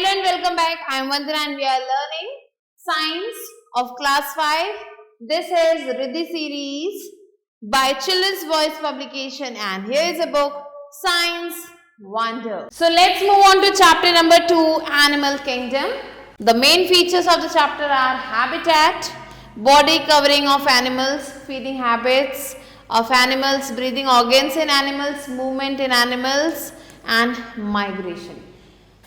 Hello and welcome back. I am Vandana and we are learning Science of Class 5. This is Riddhi series by Children's Voice Publication and here is a book, Science Wonder. So let's move on to chapter number 2, Animal Kingdom. The main features of the chapter are habitat, body covering of animals, feeding habits of animals, breathing organs in animals, movement in animals and migration.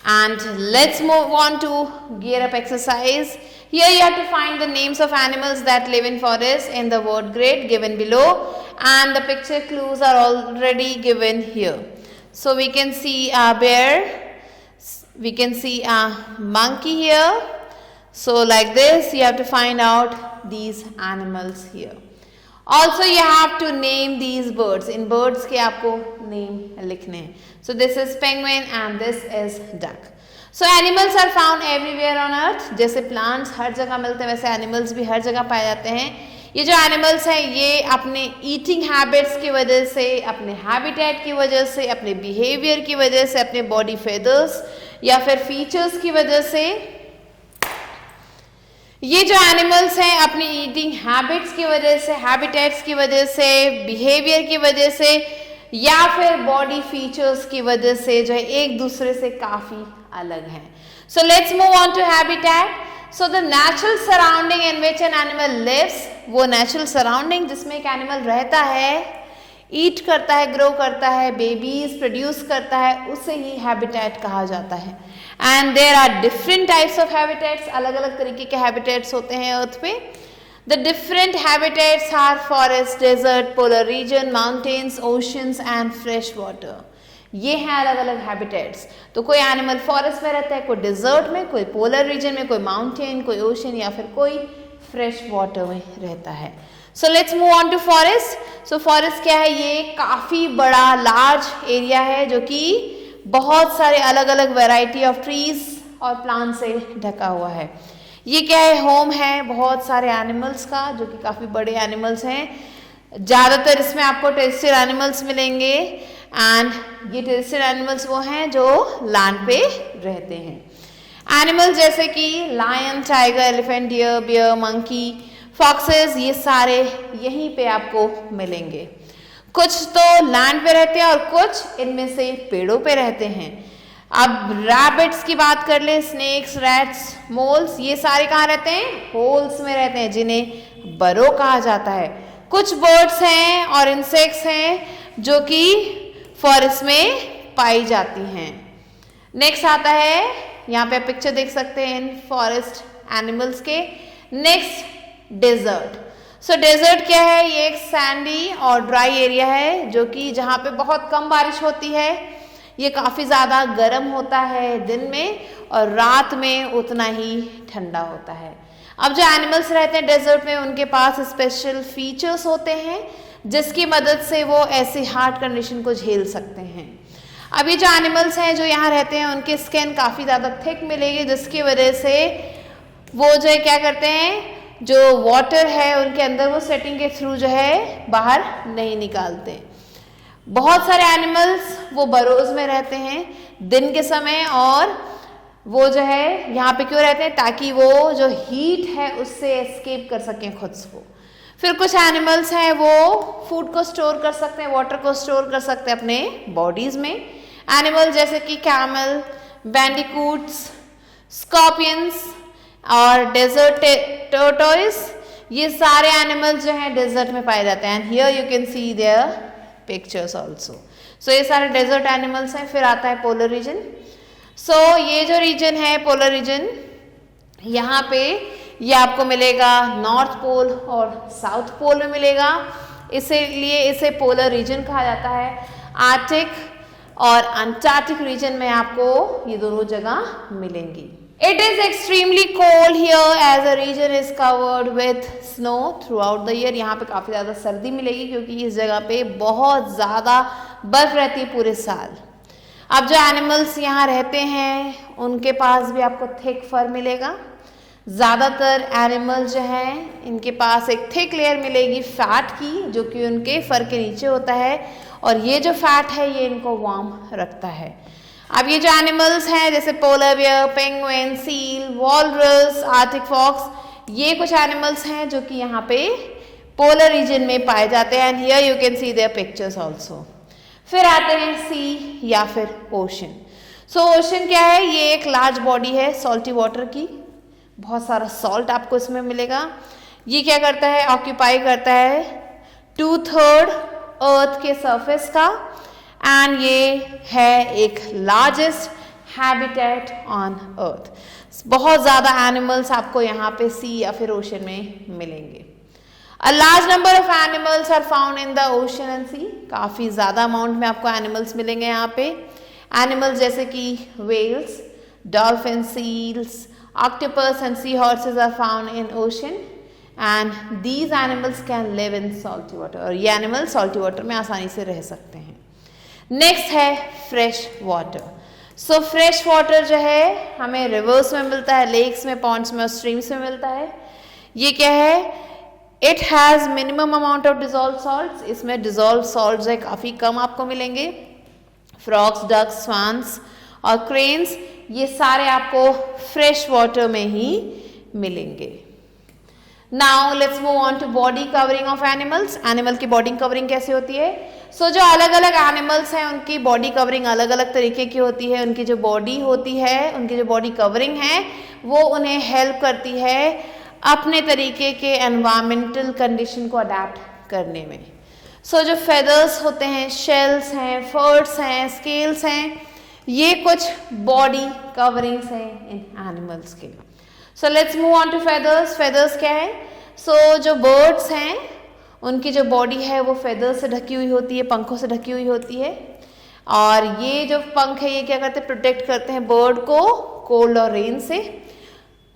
And let's move on to gear up exercise. Here you have to find the names of animals that live in forest in the word grid given below and the picture clues are already given here. So we can see a bear, we can see a monkey here. So like this you have to find out these animals here. Also you have to name these birds. In birds के आपको name लिखने हैं. So this is penguin and this is duck. So animals are found everywhere on earth. जैसे plants हर जगह मिलते हैं वैसे animals भी हर जगह पाए जाते हैं. ये जो animals हैं ये अपने eating habits की वजह से, अपने habitat की वजह से, अपने behavior की वजह से, अपने body feathers या फिर features की वजह से, ये जो एनिमल्स हैं अपनी ईटिंग हैबिट्स की वजह से, हैबिटेट्स की वजह से, बिहेवियर की वजह से या फिर बॉडी फीचर्स की वजह से जो है एक दूसरे से काफ़ी अलग हैं. So let's move on to habitat. So the natural surrounding in which an animal lives, वो नेचुरल सराउंडिंग जिसमें एक एनिमल रहता है, ईट करता है, ग्रो करता है, बेबीज प्रोड्यूस करता है, उसे ही हैबिटेट कहा जाता है. And there are different types of habitats. अलग अलग तरीके के हैबिटेट्स होते हैं अर्थ पे. The different habitats are forest, desert, polar region, mountains, oceans and fresh water. ये हैं अलग अलग हैबिटेट्स. तो कोई एनिमल फॉरेस्ट में रहता है, कोई डेजर्ट में, कोई पोलर रीजन में, कोई माउंटेन, कोई ओशन या फिर कोई फ्रेश वाटर में रहता है. So let's move on to forest. So forest क्या है? ये काफ़ी बड़ा लार्ज एरिया है जो कि बहुत सारे अलग अलग वैरायटी ऑफ ट्रीज और प्लांट से ढका हुआ है. ये क्या है? होम है बहुत सारे एनिमल्स का जो कि काफ़ी बड़े एनिमल्स हैं. ज़्यादातर इसमें आपको टेरेस्ट्रियल एनिमल्स मिलेंगे एंड ये टेरेस्ट्रियल एनिमल्स वो हैं जो लैंड पे रहते हैं. एनिमल्स जैसे कि lion, tiger, elephant, deer, bear, monkey, foxes, ये सारे यहीं पे आपको मिलेंगे. कुछ तो लैंड पे रहते हैं और कुछ इनमें से पेड़ों पे रहते हैं. अब रैबिट्स की बात कर ले, स्नेक्स, रैट्स, मोल्स, ये सारे कहाँ रहते हैं? होल्स में रहते हैं जिन्हें बरो कहा जाता है. कुछ बर्ड्स हैं और इंसेक्ट्स हैं जो कि फॉरेस्ट में पाई जाती हैं. नेक्स्ट आता है, यहाँ पे पिक्चर देख सकते हैं इन फॉरेस्ट एनिमल्स के. Next desert. सो डेजर्ट क्या है? ये एक सैंडी और ड्राई एरिया है जो कि जहाँ पे बहुत कम बारिश होती है. ये काफ़ी ज़्यादा गर्म होता है दिन में और रात में उतना ही ठंडा होता है. अब जो एनिमल्स रहते हैं डेजर्ट में उनके पास स्पेशल फीचर्स होते हैं जिसकी मदद से वो ऐसी हार्ड कंडीशन को झेल सकते हैं. अभी जो एनिमल्स हैं जो यहाँ रहते हैं उनकी स्किन काफ़ी ज़्यादा थिक मिलेगी जिसकी वजह से वो जो है क्या करते हैं, जो वाटर है उनके अंदर वो स्वेटिंग के थ्रू जो है बाहर नहीं निकालते. बहुत सारे एनिमल्स वो बरोज में रहते हैं दिन के समय और वो जो है यहाँ पे क्यों रहते हैं? ताकि वो जो हीट है उससे एस्केप कर सकें खुद को. फिर कुछ एनिमल्स हैं वो फूड को स्टोर कर सकते हैं, वाटर को स्टोर कर सकते हैं अपने बॉडीज में. एनिमल जैसे कि कैमल, बैंडिकूट्स, स्कॉर्पियंस और डेजर्ट टर्टोइस, ये सारे एनिमल्स जो हैं डेजर्ट में पाए जाते हैं. And here you can see their pictures also. So ये सारे डेजर्ट एनिमल्स हैं. फिर आता है पोलर रीजन. सो ये जो रीजन है पोलर रीजन, यहाँ पे ये आपको मिलेगा नॉर्थ पोल और साउथ पोल में मिलेगा, इसीलिए इसे पोलर रीजन कहा जाता है. आर्टिक और अंटार्कटिक रीजन में आपको ये दोनों जगह मिलेंगी. It is extremely cold here as the region is covered with snow throughout the year. यहाँ पे काफ़ी ज़्यादा सर्दी मिलेगी क्योंकि इस जगह पे बहुत ज़्यादा बर्फ रहती है पूरे साल. अब जो एनिमल्स यहाँ रहते हैं उनके पास भी आपको थिक फर मिलेगा. ज़्यादातर एनिमल्स जो हैं इनके पास एक थिक लेयर मिलेगी फैट की जो कि उनके फर के नीचे होता है और ये जो फैट है ये इनको वार्म रखता है. अब ये जो एनिमल्स हैं जैसे polar bear, penguin, seal, walrus, arctic fox, ये कुछ एनिमल्स हैं जो कि यहाँ पे पोलर रीजन में पाए जाते हैं। And here you can see their pictures also. फिर आते हैं सी या फिर ओशन। सो ओशन क्या है? ये एक लार्ज बॉडी है सॉल्टी वाटर की, बहुत सारा सॉल्ट आपको इसमें मिलेगा। ये क्या करता है? ऑक्यूपाई करता है 2/3 अर्थ के सरफेस का, एंड ये है एक लार्जेस्ट हैबिटेट ऑन अर्थ। बहुत ज़्यादा एनिमल्स आपको यहाँ पे सी या फिर ओशन में मिलेंगे। A large number of animals are found in the ocean and sea। काफ़ी ज़्यादा अमाउंट में आपको एनिमल्स मिलेंगे यहाँ पे। एनिमल्स जैसे कि whales, dolphins, seals, octopus and seahorses are found in ocean and these animals can live in salty water। और ये एनिमल salty water में आसानी से रह सकते हैं। नेक्स्ट है fresh water. So fresh water जो है हमें रिवर्स में मिलता है, लेक्स में, पॉन्ड्स में और स्ट्रीम्स में मिलता है। ये क्या है? It has minimum amount of dissolve salts. इसमें डिजॉल्व सॉल्ट जो है काफ़ी कम आपको मिलेंगे। फ्रॉग्स, डक्स, स्वान्स और क्रेन्स, ये सारे आपको फ्रेश वाटर में ही मिलेंगे। Now let's move on to body covering of animals. Animal की बॉडी कवरिंग कैसे होती है? सो जो अलग अलग एनिमल्स हैं उनकी बॉडी कवरिंग अलग अलग तरीके की होती है। उनकी जो बॉडी होती है, उनकी जो बॉडी कवरिंग है, वो उन्हें हेल्प करती है अपने तरीके के एनवायरमेंटल कंडीशन को अडेप्ट करने में। सो जो फेदर्स होते हैं, शेल्स हैं, फर्स हैं, स्केल्स हैं, ये कुछ बॉडी कवरिंग्स हैं इन एनिमल्स के। So let's move on to feathers. Feathers क्या है? सो जो बर्ड्स हैं उनकी जो बॉडी है वो फेदर्स से ढकी हुई होती है, पंखों से ढकी हुई होती है। और ये जो पंख है ये क्या करते हैं? प्रोटेक्ट करते हैं बर्ड को कोल्ड और रेन से।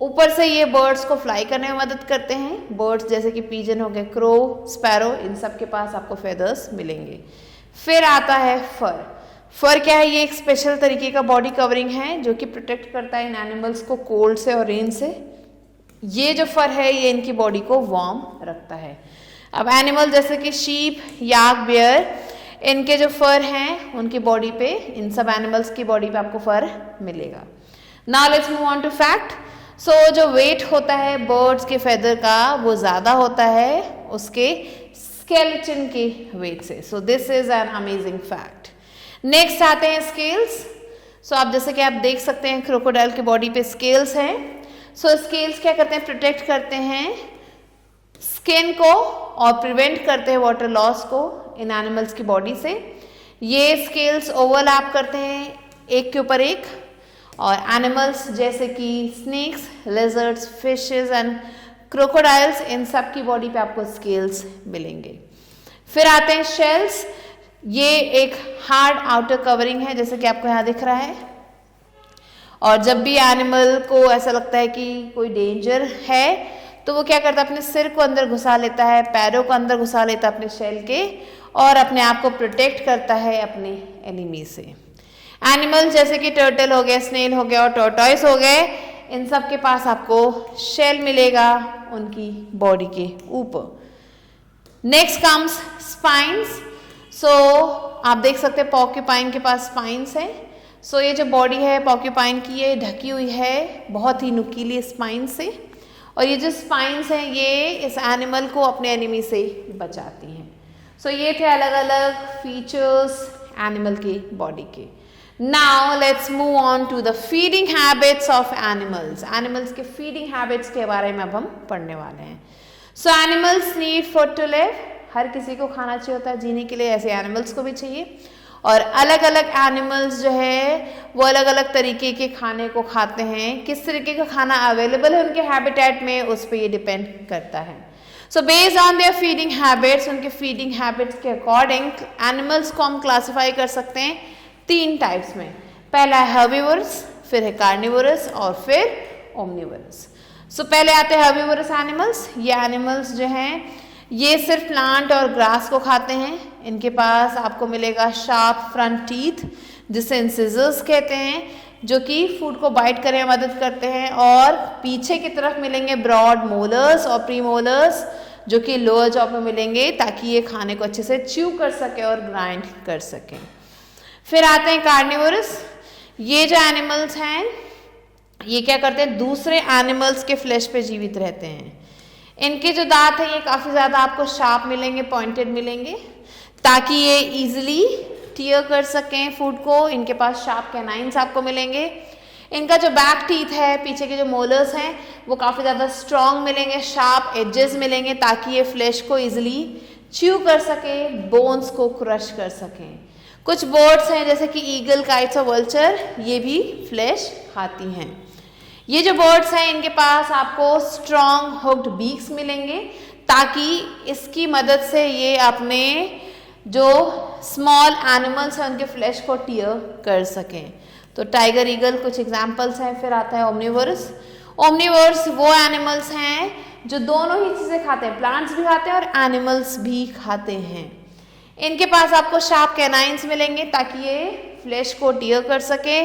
ऊपर से ये बर्ड्स को फ्लाई करने में मदद करते हैं। बर्ड्स जैसे कि पीजन हो गए, क्रो, स्पैरो, इन सब के पास आपको फेदर्स मिलेंगे। फिर आता है फर। फर क्या है? ये एक स्पेशल तरीके का बॉडी कवरिंग है जो कि प्रोटेक्ट करता है इन एनिमल्स को कोल्ड से और रेन से। ये जो फर है ये इनकी बॉडी को वार्म रखता है। अब एनिमल जैसे कि शीप, याक, बियर, इनके जो फर हैं उनकी बॉडी पे, इन सब एनिमल्स की बॉडी पे आपको फर मिलेगा। Now let's move on to fact. So जो वेट होता है बर्ड्स के फेदर का वो ज़्यादा होता है उसके स्केलेटन के वेट से। So this is an amazing fact. Next आते हैं स्केल्स। सो आप जैसे कि आप देख सकते हैं क्रोकोडाइल की बॉडी पे स्केल्स हैं। सो स्केल्स क्या करते हैं? प्रोटेक्ट करते हैं स्किन को और प्रिवेंट करते हैं वाटर लॉस को इन एनिमल्स की बॉडी से। ये स्केल्स ओवरलैप करते हैं एक के ऊपर एक, और एनिमल्स जैसे कि snakes, lizards, fishes and crocodiles, इन सब की बॉडी पे आपको स्केल्स मिलेंगे। फिर आते हैं शेल्स। ये एक हार्ड आउटर कवरिंग है जैसे कि आपको यहाँ दिख रहा है। और जब भी एनिमल को ऐसा लगता है कि कोई डेंजर है तो वो क्या करता है? अपने सिर को अंदर घुसा लेता है, पैरों को अंदर घुसा लेता है अपने शेल के, और अपने आप को प्रोटेक्ट करता है अपने एनिमी से। एनिमल जैसे कि टर्टल हो गया, स्नेल हो गया और टॉर्टॉइस हो गए, इन सब के पास आपको शेल मिलेगा उनकी बॉडी के ऊपर। Next comes spines. सो आप देख सकते हैं पॉर्क्यूपाइन के पास स्पाइंस हैं। सो ये जो बॉडी है पॉर्क्यूपाइन की ये ढकी हुई है बहुत ही नुकीली स्पाइन से, और ये जो स्पाइंस हैं ये इस एनिमल को अपने एनिमी से बचाती हैं। सो ये थे अलग अलग फीचर्स एनिमल की बॉडी के। Now let's move on to the feeding habits of animals. Animals के फीडिंग हैबिट्स के बारे में अब हम पढ़ने वाले हैं। So animals need food to live. हर किसी को खाना चाहिए होता है जीने के लिए, ऐसे एनिमल्स को भी चाहिए। और अलग अलग एनिमल्स जो है वो अलग अलग तरीके के खाने को खाते हैं। किस तरीके का खाना अवेलेबल है उनके हैबिटेट में, उस पर ये डिपेंड करता है। So based on their feeding habits, उनके फीडिंग हैबिट्स के अकॉर्डिंग एनिमल्स को हम क्लासीफाई कर सकते हैं 3 टाइप्स में। पहला है हर्बीवोरस, फिर है कार्निवोरस और फिर ओमनिवोरस। सो पहले आते हैं हर्बीवोरस एनिमल्स। ये एनिमल्स जो हैं ये सिर्फ प्लांट और ग्रास को खाते हैं। इनके पास आपको मिलेगा शार्प फ्रंट टीथ जिसे इंसिजर्स कहते हैं, जो कि फूड को बाइट करने में मदद करते हैं। और पीछे की तरफ मिलेंगे ब्रॉड मोलर्स और प्रीमोलर्स जो कि लोअर जॉ में मिलेंगे, ताकि ये खाने को अच्छे से च्यू कर सके और ग्राइंड कर सकें। फिर आते हैं कार्निवोरस। ये जो एनिमल्स हैं ये क्या करते हैं, दूसरे एनिमल्स के फ्लैश पे जीवित रहते हैं। इनके जो दांत हैं ये काफ़ी ज़्यादा आपको शार्प मिलेंगे, पॉइंटेड मिलेंगे, ताकि ये इजीली टीयर कर सकें फूड को। इनके पास शार्प कैनाइंस आपको मिलेंगे। इनका जो बैक टीथ है, पीछे के जो मोलर्स हैं वो काफ़ी ज़्यादा स्ट्रॉन्ग मिलेंगे, शार्प एजेस मिलेंगे, ताकि ये फ्लैश को इजीली च्यू कर सके, बोन्स को क्रश कर सकें। कुछ बर्ड्स हैं जैसे कि ईगल, काइट्स और वल्चर, ये भी फ्लैश खाती हैं। ये जो बर्ड्स हैं इनके पास आपको स्ट्रॉन्ग हुक्ड बीक्स मिलेंगे, ताकि इसकी मदद से ये अपने जो स्मॉल एनिमल्स हैं उनके फ्लैश को टीयर कर सकें। तो टाइगर, ईगल कुछ एग्जाम्पल्स हैं। फिर आता है ओमनिवोरस। ओमनिवोरस वो एनिमल्स हैं जो दोनों ही चीज़ें खाते हैं, प्लांट्स भी खाते हैं और एनिमल्स भी खाते हैं। इनके पास आपको शार्प कैनाइंस मिलेंगे ताकि ये फ्लैश को टीयर कर सके।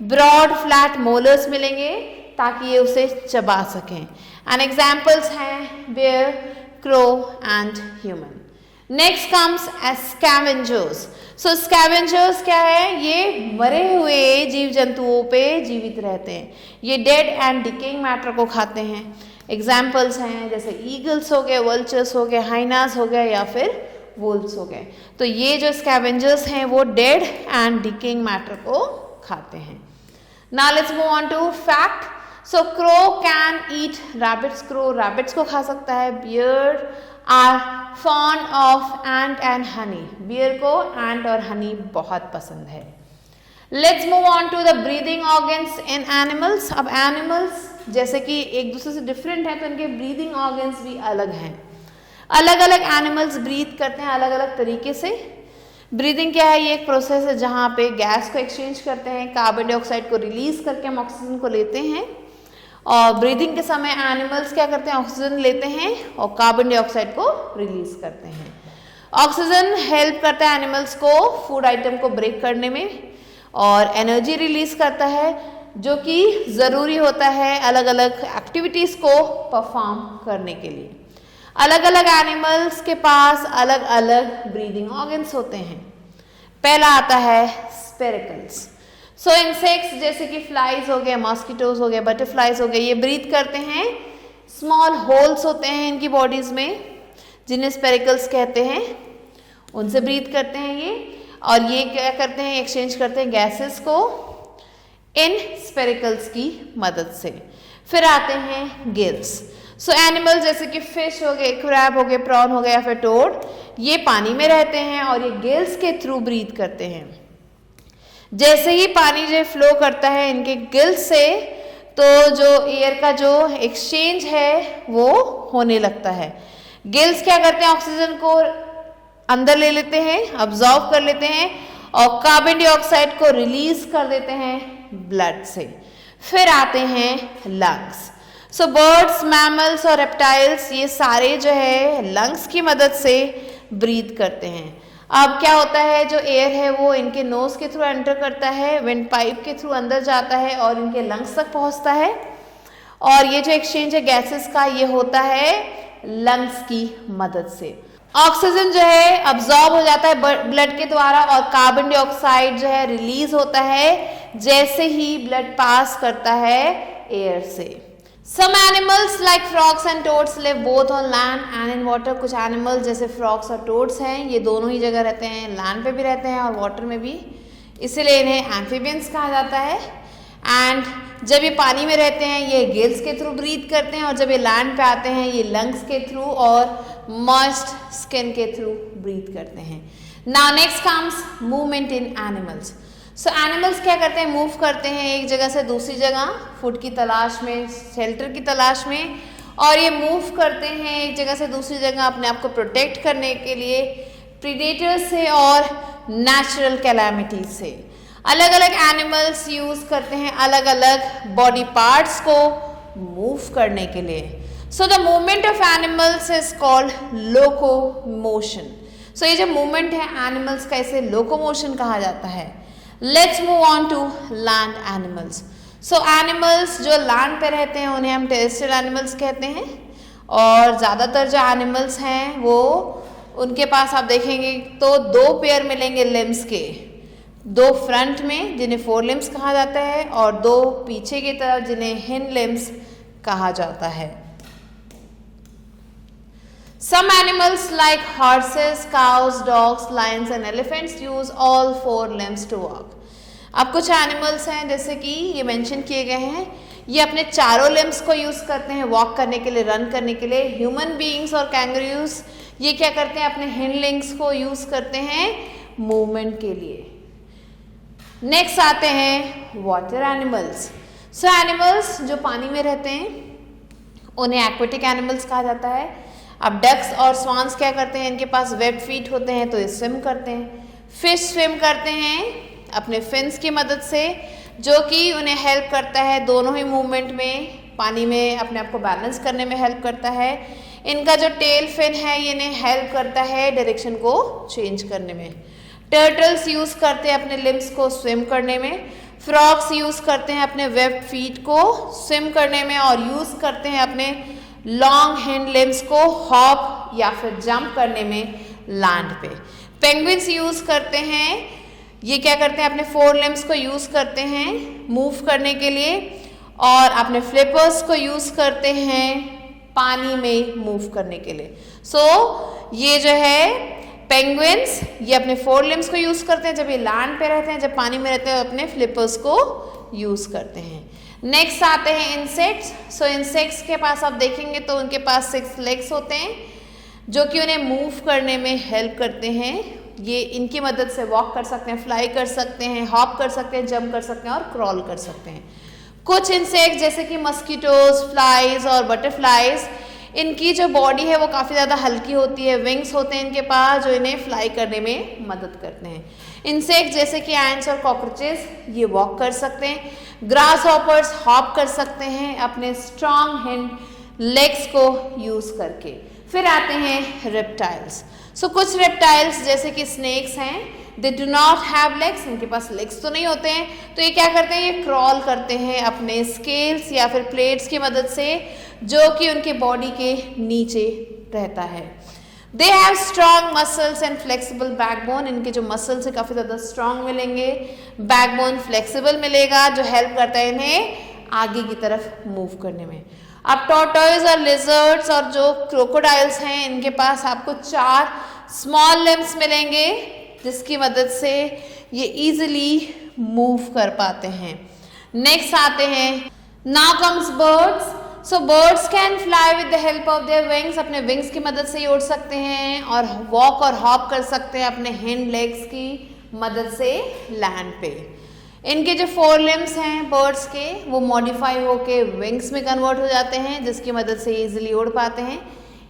ब्रॉड फ्लैट मोलर्स मिलेंगे ताकि ये उसे चबा सकें। And examples are bear, crow and human. Next comes as scavengers. So scavengers क्या है, ये मरे हुए जीव जंतुओं पे जीवित रहते हैं। ये डेड एंड डिकेइंग मैटर को खाते हैं। एग्जाम्पल्स हैं जैसे ईगल्स हो गए, वल्चर्स हो गए, हाइनास हो गए या फिर वुल्व्स हो गए। तो ये जो स्कैवेंजर्स हैं वो डेड एंड डिकेइंग मैटर को खाते हैं। Now let's move on to fact. So crow can eat rabbits. Crow rabbits को खा सकता है। Bear are fond of ant and honey. Bear को एंट और हनी बहुत पसंद है। Let's move on to the breathing organs in animals. अब एनिमल्स जैसे कि एक दूसरे से डिफरेंट है तो इनके ब्रीदिंग ऑर्गन्स भी अलग हैं। अलग अलग एनिमल्स ब्रीथ करते हैं अलग अलग तरीके से। ब्रीदिंग क्या है, ये एक प्रोसेस है जहाँ पे गैस को एक्सचेंज करते हैं, कार्बन डाइऑक्साइड को रिलीज करके हम ऑक्सीजन को लेते हैं। और ब्रीदिंग के समय एनिमल्स क्या करते हैं, ऑक्सीजन लेते हैं और कार्बन डाइऑक्साइड को रिलीज करते हैं। ऑक्सीजन हेल्प करता है एनिमल्स को फूड आइटम को ब्रेक करने में और एनर्जी रिलीज करता है जो कि ज़रूरी होता है अलग अलग एक्टिविटीज़ को परफॉर्म करने के लिए। अलग अलग एनिमल्स के पास अलग अलग ब्रीदिंग ऑर्गन्स होते हैं। पहला आता है स्पेरिकल्स। सो इंसेक्ट्स जैसे कि फ्लाइज हो गए, मॉस्किटोज हो गए, बटरफ्लाइज हो गए, ये ब्रीथ करते हैं। स्मॉल होल्स होते हैं इनकी बॉडीज में जिन्हें स्पेरिकल्स कहते हैं, उनसे ब्रीथ करते हैं ये। और ये क्या करते हैं, एक्सचेंज करते हैं गैसेस को इन स्पेरिकल्स की मदद से। फिर आते हैं गिल्स। सो एनिमल जैसे कि फिश हो गए, क्रैब हो गए, प्रॉन हो गया, फिर टोड, ये पानी में रहते हैं और ये गिल्स के थ्रू ब्रीथ करते हैं। जैसे ही पानी जो फ्लो करता है इनके गिल्स से, तो जो एयर का जो एक्सचेंज है वो होने लगता है। गिल्स क्या करते हैं, ऑक्सीजन को अंदर ले लेते हैं, अब्जॉर्ब कर लेते हैं और कार्बन डाइऑक्साइड को रिलीज कर देते हैं ब्लड से। फिर आते हैं लंग्स। सो बर्ड्स, मैमल्स और रेप्टाइल्स ये सारे जो है लंग्स की मदद से ब्रीथ करते हैं। अब क्या होता है, जो एयर है वो इनके नोज के थ्रू एंटर करता है, विंड पाइप के थ्रू अंदर जाता है और इनके लंग्स तक पहुंचता है। और ये जो एक्सचेंज है गैसेस का, ये होता है लंग्स की मदद से। ऑक्सीजन जो है अब्जॉर्ब हो जाता है ब्लड के द्वारा और कार्बन डाइऑक्साइड जो है रिलीज होता है जैसे ही ब्लड पास करता है एयर से। Some animals like frogs and toads live both on land and in water. कुछ एनिमल्स जैसे फ्रॉग्स और टोड्स हैं, ये दोनों ही जगह रहते हैं, लैंड पे भी रहते हैं और वाटर में भी, इसीलिए इन्हें एम्फीबियंस कहा जाता है। एंड जब ये पानी में रहते हैं ये गिल्स के थ्रू ब्रीथ करते हैं और जब ये लैंड पे आते हैं ये लंग्स के थ्रू और मॉइस्ट स्किन के थ्रू ब्रीथ करते हैं। Now next comes movement in animals. So animals क्या करते हैं, मूव करते हैं एक जगह से दूसरी जगह फूड की तलाश में, शेल्टर की तलाश में। और ये मूव करते हैं एक जगह से दूसरी जगह अपने आप को प्रोटेक्ट करने के लिए प्रीडेटर्स से और नेचुरल कैलामिटीज से। अलग अलग एनिमल्स यूज करते हैं अलग अलग बॉडी पार्ट्स को मूव करने के लिए। So the movement of animals is called locomotion. So ये जो मूवमेंट है एनिमल्स का, इसे लोकोमोशन कहा जाता है। Let's move on to land animals. So animals जो लैंड पे रहते हैं उन्हें हम टेरेस्ट्रियल एनिमल्स कहते हैं। और ज़्यादातर जो एनिमल्स हैं वो, उनके पास आप देखेंगे तो दो पेयर मिलेंगे लिम्स के, दो फ्रंट में जिन्हें फोर लिम्स कहा जाता है और दो पीछे की तरफ जिन्हें हिंड लिम्स कहा जाता है। Some animals like horses, cows, dogs, lions and elephants use all four limbs to walk. अब कुछ एनिमल्स हैं जैसे कि ये मेंशन किए गए हैं, ये अपने चारों लिम्स को यूज़ करते हैं वॉक करने के लिए, रन करने के लिए। ह्यूमन बीइंग्स और कैंगरूज ये क्या करते हैं, अपने हिंड लिम्स को यूज़ करते हैं मूवमेंट के लिए। नेक्स्ट आते हैं वाटर एनिमल्स। सो एनिमल्स जो पानी में रहते हैं उन्हें एक्वेटिक एनिमल्स कहा जाता है। अब डक्स और स्वान्स क्या करते हैं, इनके पास वेब फीट होते हैं तो ये स्विम करते हैं। फिश स्विम करते हैं अपने फिन्स की मदद से, जो कि उन्हें हेल्प करता है दोनों ही मूवमेंट में, पानी में अपने आप को बैलेंस करने में हेल्प करता है। इनका जो टेल फिन है ये इन्हें हेल्प करता है डायरेक्शन को चेंज करने में। टर्टल्स यूज़ करते हैं अपने लिम्स को स्विम करने में। फ्रॉग्स यूज़ करते हैं अपने वेब फीट को स्विम करने में और यूज़ करते हैं अपने लॉन्ग हैंड लिम्स को हॉप या फिर जंप करने में लैंड पे। पेंगुइन्स यूज़ करते हैं, ये क्या करते हैं, अपने फोर लिम्स को यूज़ करते हैं मूव करने के लिए और अपने फ्लिपर्स को यूज़ करते हैं पानी में मूव करने के लिए। सो ये जो है पेंगुइन्स ये अपने फोर लिम्स को यूज़ करते हैं जब ये लैंड पे रहते हैं, जब पानी में रहते हैं अपने फ्लिपर्स को यूज़ करते हैं। नेक्स्ट आते हैं इंसेक्ट्स। सो इंसेक्ट्स के पास आप देखेंगे तो उनके पास 6 लेग्स होते हैं जो कि उन्हें मूव करने में हेल्प करते हैं। ये इनकी मदद से वॉक कर सकते हैं, फ्लाई कर सकते हैं, हॉप कर सकते हैं, जंप कर सकते हैं और क्रॉल कर सकते हैं। कुछ इंसेक्ट जैसे कि मस्कीटोज, फ्लाइज और बटरफ्लाइज, इनकी जो बॉडी है वो काफ़ी ज़्यादा हल्की होती है, विंग्स होते हैं इनके पास जो इन्हें फ्लाई करने में मदद करते हैं। इंसेक्ट जैसे कि एंट्स और कॉकरोचेस ये वॉक कर सकते हैं। ग्रास हॉपर्स हॉप कर सकते हैं अपने स्ट्रॉन्ग हिंड लेग्स को यूज़ करके। फिर आते हैं रेप्टाइल्स। सो कुछ रेप्टाइल्स जैसे कि स्नेक्स हैं, they do not have legs, इनके पास लेग्स तो नहीं होते हैं, तो ये क्या करते हैं, ये क्रॉल करते हैं अपने स्केल्स या फिर प्लेट्स की मदद से जो कि उनके बॉडी के नीचे रहता है। They have strong muscles and flexible backbone, इनके जो मसल्स है काफ़ी ज़्यादा स्ट्रॉन्ग मिलेंगे, बैकबोन फ्लेक्सिबल मिलेगा जो हेल्प करता है इन्हें आगे की तरफ मूव करने में। अब टॉर्टोइज और लिजर्ड्स और जो क्रोकोडाइल्स हैं इनके पास आपको 4 स्मॉल लिम्स मिलेंगे जिसकी मदद से ये इजीली मूव कर पाते हैं। नेक्स्ट आते हैं now comes birds. So birds can fly with the help of their wings, अपने विंग्स की मदद से ये उड़ सकते हैं और वॉक और हॉप कर सकते हैं अपने हिंड लेग्स की मदद से लैंड पे। इनके जो 4 लिम्स हैं बर्ड्स के वो मॉडिफाई होके विंग्स में कन्वर्ट हो जाते हैं जिसकी मदद से इजीली उड़ पाते हैं।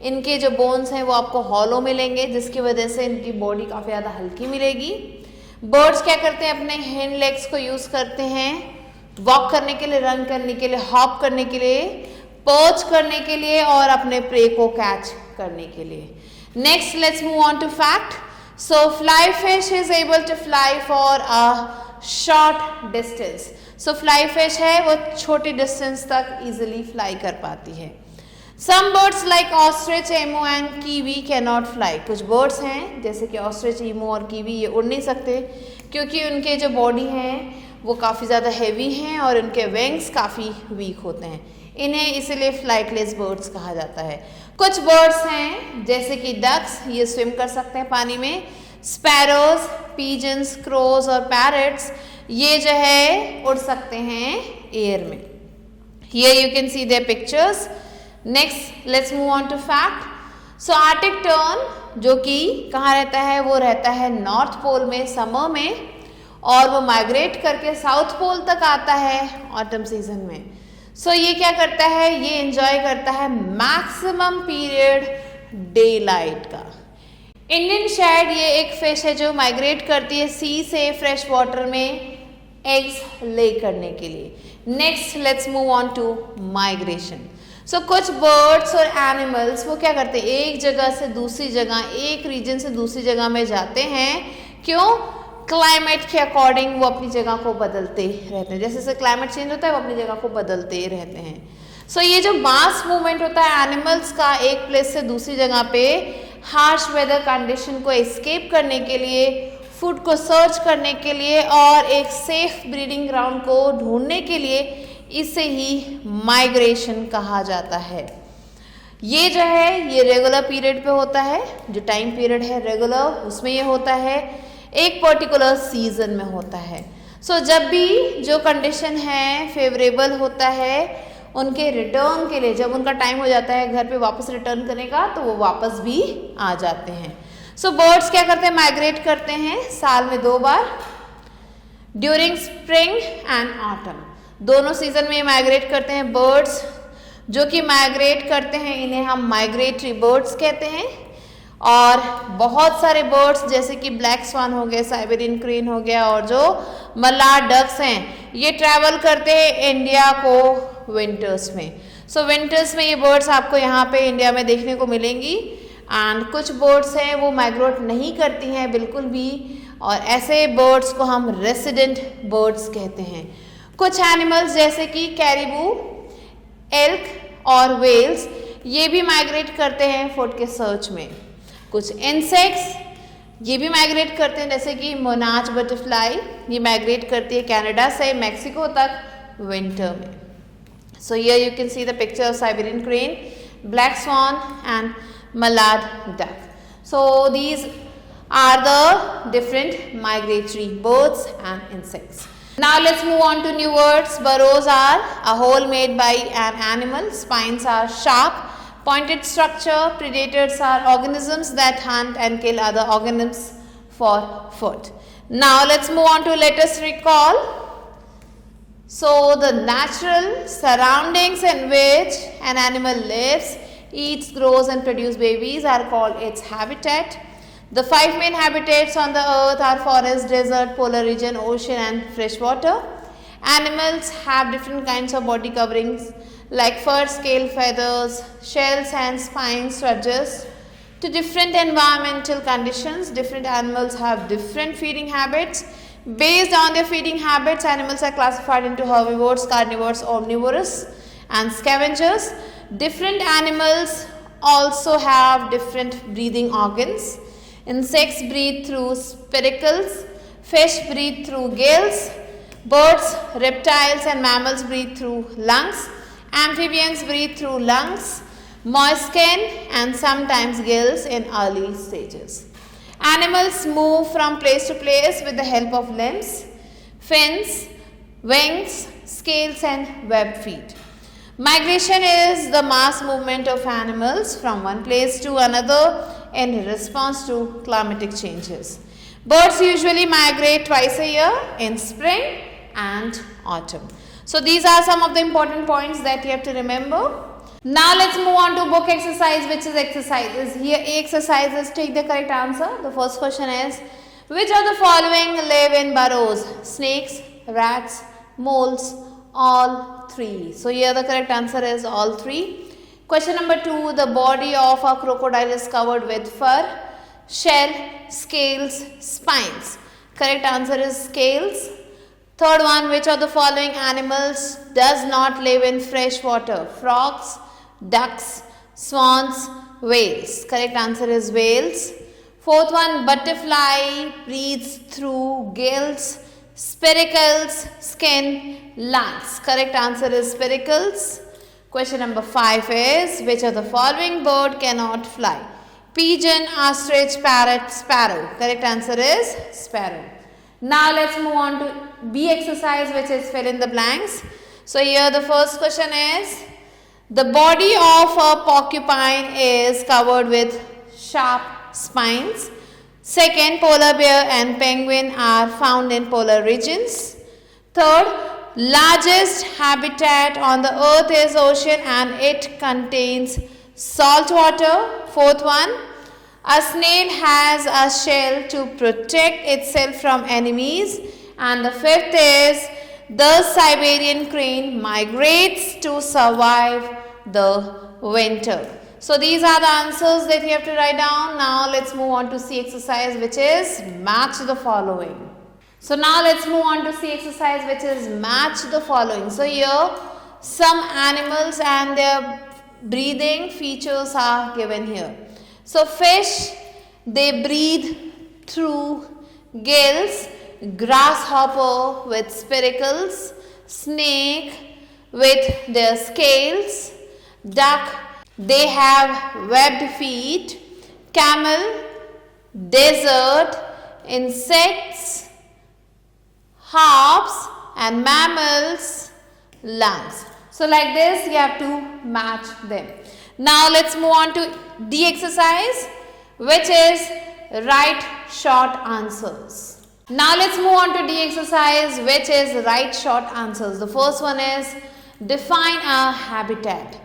इनके जो बोन्स हैं वो आपको हॉलो मिलेंगे जिसकी वजह से इनकी बॉडी काफ़ी ज़्यादा हल्की मिलेगी। बर्ड्स क्या करते हैं, अपने हिंड लेग्स को यूज़ करते हैं वॉक करने के लिए, रन करने के लिए, हॉप करने के लिए, पर्च करने के लिए और अपने प्रे को कैच करने के लिए। Next let's move on to fact. So fly fish is able to fly for a short distance. So fly fish है वो छोटी डिस्टेंस तक इजीली फ्लाई कर पाती है। Some birds like ostrich, emu and kiwi can not fly. कुछ birds हैं जैसे कि ऑस्ट्रिच, ईमो और कीवी ये उड़ नहीं सकते क्योंकि उनके जो बॉडी हैं वो काफ़ी ज़्यादा हैवी हैं और उनके विंग्स काफ़ी वीक होते हैं, इन्हें इसीलिए फ्लाइटलेस बर्ड्स कहा जाता है। कुछ बर्ड्स हैं जैसे कि डक्स, ये स्विम कर सकते हैं पानी में। स्पैरोज, पीजन्स, क्रोज और पैरट्स ये जो है उड़ सकते हैं एयर में। Here you can see their pictures. Next let's move on to fact. So arctic tern जो कि कहाँ रहता है, वो रहता है नॉर्थ पोल में समर में और वो माइग्रेट करके साउथ पोल तक आता है ऑटम सीजन में। सो ये क्या करता है, ये एंजॉय करता है मैक्सिमम पीरियड डे लाइट का। इंडियन शैड ये एक फिश है जो माइग्रेट करती है सी से फ्रेश वाटर में एग्स ले करने के लिए। Next let's move on to migration. So कुछ बर्ड्स और एनिमल्स वो क्या करते हैं, एक जगह से दूसरी जगह, एक रीजन से दूसरी जगह में जाते हैं। क्यों, क्लाइमेट के अकॉर्डिंग वो अपनी जगह को बदलते रहते हैं, जैसे जैसे क्लाइमेट चेंज होता है वो अपनी जगह को बदलते रहते हैं। सो ये जो मास मूवमेंट होता है एनिमल्स का एक प्लेस से दूसरी जगह पे हार्श वेदर कंडीशन को एस्केप करने के लिए फूड को सर्च करने के लिए और एक सेफ ब्रीडिंग ग्राउंड को ढूंढने के लिए, इसे ही माइग्रेशन कहा जाता है। ये जो है ये रेगुलर पीरियड पे होता है, जो टाइम पीरियड है रेगुलर उसमें ये होता है, एक पर्टिकुलर सीजन में होता है। सो जब भी जो कंडीशन है फेवरेबल होता है उनके रिटर्न के लिए, जब उनका टाइम हो जाता है घर पे वापस रिटर्न करने का, तो वो वापस भी आ जाते हैं। सो बर्ड्स क्या करते हैं, माइग्रेट करते हैं साल में 2 बार, ड्यूरिंग स्प्रिंग एंड ऑटम। दोनों सीजन में माइग्रेट करते हैं बर्ड्स। जो कि माइग्रेट करते हैं इन्हें हम माइग्रेटरी बर्ड्स कहते हैं। और बहुत सारे बर्ड्स जैसे कि ब्लैक स्वान हो गए, साइबेरियन क्रेन हो गया, और जो मलाड डक्स हैं ये ट्रैवल करते हैं इंडिया को विंटर्स में। सो विंटर्स में ये बर्ड्स आपको यहाँ पे इंडिया में देखने को मिलेंगी। एंड कुछ बर्ड्स हैं वो माइग्रेट नहीं करती हैं बिल्कुल भी, और ऐसे बर्ड्स को हम रेसिडेंट बर्ड्स कहते हैं। कुछ एनिमल्स जैसे कि कैरिबू, एल्क और वेल्स ये भी माइग्रेट करते हैं फूड के सर्च में। कुछ इंसेक्ट्स ये भी माइग्रेट करते हैं जैसे कि मोनाच बटरफ्लाई, ये माइग्रेट करती है कनाडा से मैक्सिको तक विंटर में। So here you can see the picture of Siberian crane, black swan and mallard duck. So these are the different migratory birds and insects. Now let's move on to new words. Burrows are a hole made by an animal. Spines are sharp, pointed structure. Predators are organisms that hunt and kill other organisms for food. Now let's move on to let us recall. So the natural surroundings in which an animal lives, eats, grows and produces babies are called its habitat. The 5 main habitats on the earth are forest, desert, polar region, ocean and freshwater. Animals have different kinds of body coverings like fur, scale, feathers, shells and spines to adjust to different environmental conditions. Different animals have different feeding habits. Based on their feeding habits, animals are classified into herbivores, carnivores, omnivores and scavengers. Different animals also have different breathing organs. Insects breathe through spiracles, fish breathe through gills, birds, reptiles and mammals breathe through lungs, amphibians breathe through lungs, moist skin and sometimes gills in early stages. Animals move from place to place with the help of limbs, fins, wings, scales and web feet. Migration is the mass movement of animals from one place to another in response to climatic changes. Birds usually migrate twice a year in spring and autumn. So these are some of the important points that you have to remember. Now let's move on to book exercise, which is exercises. Here exercises, take the correct answer. The first question is, which of the following live in burrows? Snakes, rats, moles, all 3. So here the correct answer is all 3. Question number 2, the body of a crocodile is covered with fur, shell, scales, spines. Correct answer is scales. Third one, which of the following animals does not live in fresh water? Frogs, ducks, swans, whales. Correct answer is whales. Fourth one, butterfly breathes through gills, spiracles, skin, lungs. Correct answer is spiracles. Question number 5 is, which of the following bird cannot fly? Pigeon, ostrich, parrot, sparrow. Correct answer is sparrow. Now let's move on to B exercise, which is fill in the blanks. So here the first question is, the body of a porcupine is covered with sharp spines. Second, polar bear and penguin are found in polar regions. Third, largest habitat on the earth is ocean and it contains salt water. Fourth one, a snail has a shell to protect itself from enemies. And the fifth is, the Siberian crane migrates to survive the winter. So these are the answers that you have to write down. Now let's move on to C exercise, which is match the following. So now let's move on to C exercise, which is match the following. So here some animals and their breathing features are given here. So fish, they breathe through gills, grasshopper with spiracles, snake with their scales, duck, they have webbed feet, camel, desert, insects, harps, and mammals, lungs. So like this you have to match them. Now let's move on to D exercise, which is write short answers. Now let's move on to D exercise, which is write short answers. The first one is define a habitat.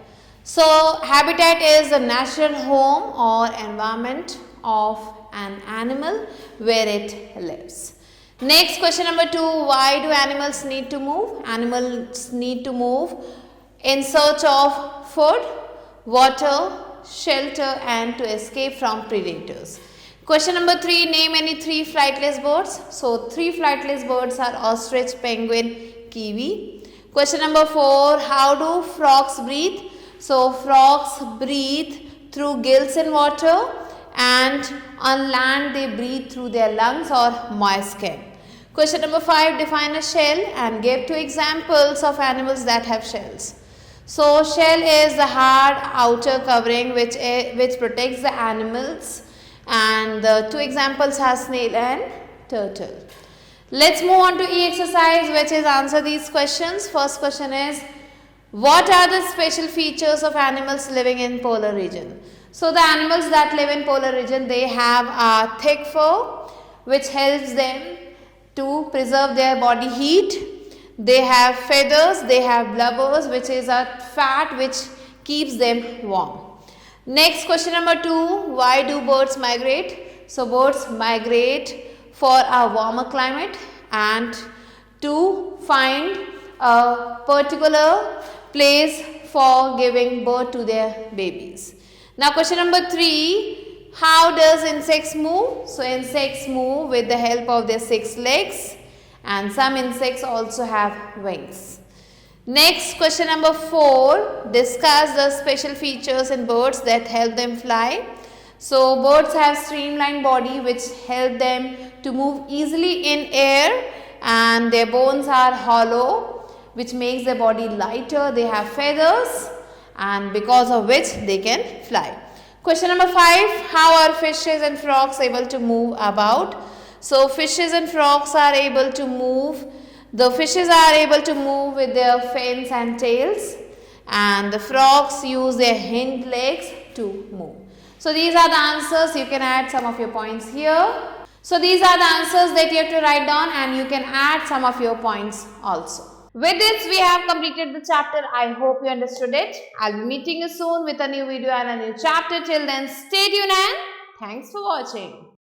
So habitat is the natural home or environment of an animal where it lives. Next, question number 2, why do animals need to move? Animals need to move in search of food, water, shelter, and to escape from predators. Question number 3, name any 3 flightless birds. So 3 flightless birds are ostrich, penguin, kiwi. Question number 4, how do frogs breathe? So frogs breathe through gills in water, and on land they breathe through their lungs or moist skin. Question number 5, define a shell and give 2 examples of animals that have shells. So shell is the hard outer covering which protects the animals, and the 2 examples are snail and turtle. Let's move on to E exercise, which is answer these questions. First question is, what are the special features of animals living in polar region? So the animals that live in polar region, they have a thick fur which helps them to preserve their body heat. They have feathers, they have blubbers, which is a fat which keeps them warm. Next, question number 2, why do birds migrate? So birds migrate for a warmer climate and to find a particular place for giving birth to their babies. Now question number 3, how does insects move? So insects move with the help of their 6 legs, and some insects also have wings. Next, question number 4, discuss the special features in birds that help them fly. So birds have streamlined body which help them to move easily in air, and their bones are hollow which makes their body lighter. They have feathers, and because of which they can fly. Question number 5, how are fishes and frogs able to move about? So fishes and frogs are able to move. The fishes are able to move with their fins and tails, and the frogs use their hind legs to move. So these are the answers. You can add some of your points here. So these are the answers that you have to write down, and you can add some of your points also. With this, we have completed the chapter. I hope you understood it. I'll be meeting you soon with a new video and a new chapter. Till then, stay tuned and thanks for watching.